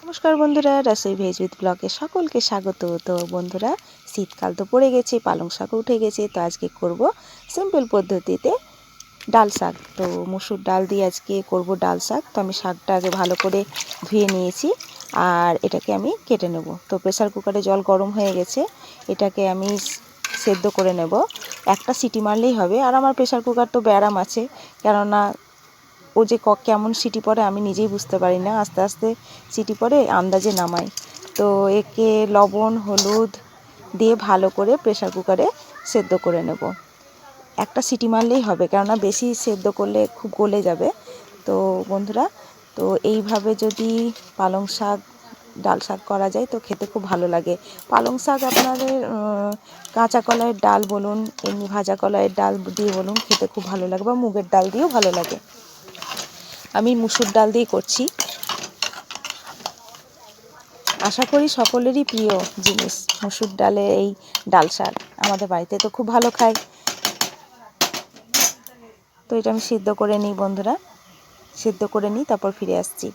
নমস্কার বন্ধুরা, Rasoi veg with ব্লগে সকলকে স্বাগত। তো বন্ধুরা, শীতকাল তো পড়ে গেছে, পালং শাকও উঠে গেছে। তো আজকে করব সিম্পল পদ্ধতিতে ডাল শাক। তো মুসুর ডাল দিয়ে আজকে করব ডাল শাক। তো আমি শাকটা আগে ভালো করে ধুয়ে নিয়েছি আর এটাকে আমি কেটে নেব। তো প্রেসার কুকারে জল গরম হয়ে গেছে, এটাকে আমি সেদ্ধ করে নেব। একটা সিটি মারলেই হবে। আর আমার প্রেসার কুকার তো ব্যারাম আছে, কেননা ও যে কেমন সিটি পড়ে আমি নিজেই বুঝতে পারি না, আস্তে আস্তে সিটি পড়ে আন্দাজে নামাই। তো একে লবণ হলুদ দিয়ে ভালো করে প্রেসার কুকারে সেদ্ধ করে নেব। একটা সিটি মারলেই হবে, কেননা বেশি সেদ্ধ করলে খুব গলে যাবে। তো বন্ধুরা, তো এইভাবে যদি পালং শাক ডাল শাক করা যায় তো খেতে খুব ভালো লাগে। পালং শাক আপনাদের কাঁচা কলাইয়ের ডাল বলুন, এমনি ভাজা কলাইয়ের ডাল দিয়ে বলুন, খেতে খুব ভালো লাগে, বা মুগের ডাল দিয়েও ভালো লাগে। আমি মুসুর ডাল দিয়ে করছি। আশা করি সকলেরই প্রিয় জিনিস মুসুর ডালের এই ডাল শাক। আমাদের বাড়িতে তো খুব ভালো খায়। তো এটা আমি সিদ্ধ করে নিই বন্ধুরা, সিদ্ধ করে নিই, তারপর ফিরে আসছি।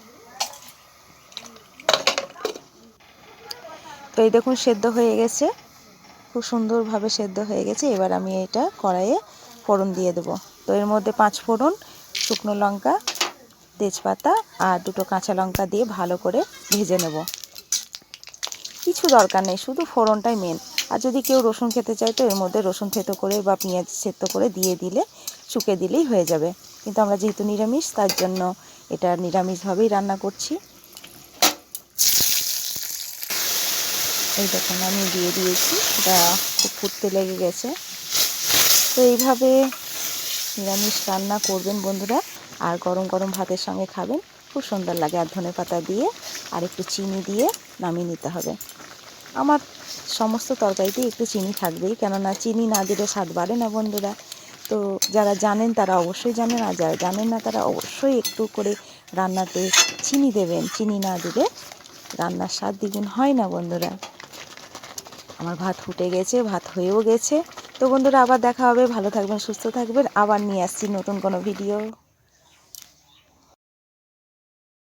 তো এই দেখুন সেদ্ধ হয়ে গেছে, খুব সুন্দরভাবে সেদ্ধ হয়ে গেছে। এবার আমি এটা কড়াইয়ে ফোড়ন দিয়ে দেবো। তো এর মধ্যে 5 ফোড়ন, শুকনো লঙ্কা, তেজপাতা আর 2টো কাঁচা লঙ্কা দিয়ে ভালো করে ভেজে নেব। কিছু দরকার নেই, শুধু ফোড়নটাই মেন। আর যদি কেউ রসুন খেতে চায় তো এর মধ্যে রসুন থেতো করে বা পেঁয়াজ সেদ্ধ করে দিয়ে দিলে, চুকে দিলেই হয়ে যাবে। কিন্তু আমরা যেহেতু নিরামিষ, তার জন্য এটা নিরামিষভাবেই রান্না করছি। এই দেখুন আমি দিয়ে দিয়েছি, এটা খুব ফুটতে লেগে গেছে। তো এইভাবে নিরামিষ রান্না করবেন বন্ধুরা, আর গরম গরম ভাতের সঙ্গে খাবেন, খুব সুন্দর লাগে। আর ধনেপাতা দিয়ে আর একটু চিনি দিয়ে নামিয়ে নিতে হবে। আমার সমস্ত তরকারিতেই একটু চিনি থাকবেই, কেননা চিনি না দিলে স্বাদ বাড়ে না বন্ধুরা। তো যারা জানেন তারা অবশ্যই জানেন, আর যারা জানেন না তারা অবশ্যই একটু করে রান্নাতে চিনি দেবেন। চিনি না দিলে রান্নার স্বাদ দ্বিগুণ হয় না বন্ধুরা। আমার ভাত ফুটে গেছে, ভাত হয়েও গেছে। তো বন্ধুরা, আবার দেখা হবে। ভালো থাকবেন, সুস্থ থাকবেন। আবার নিয়ে আসছি নতুন কোনো ভিডিও।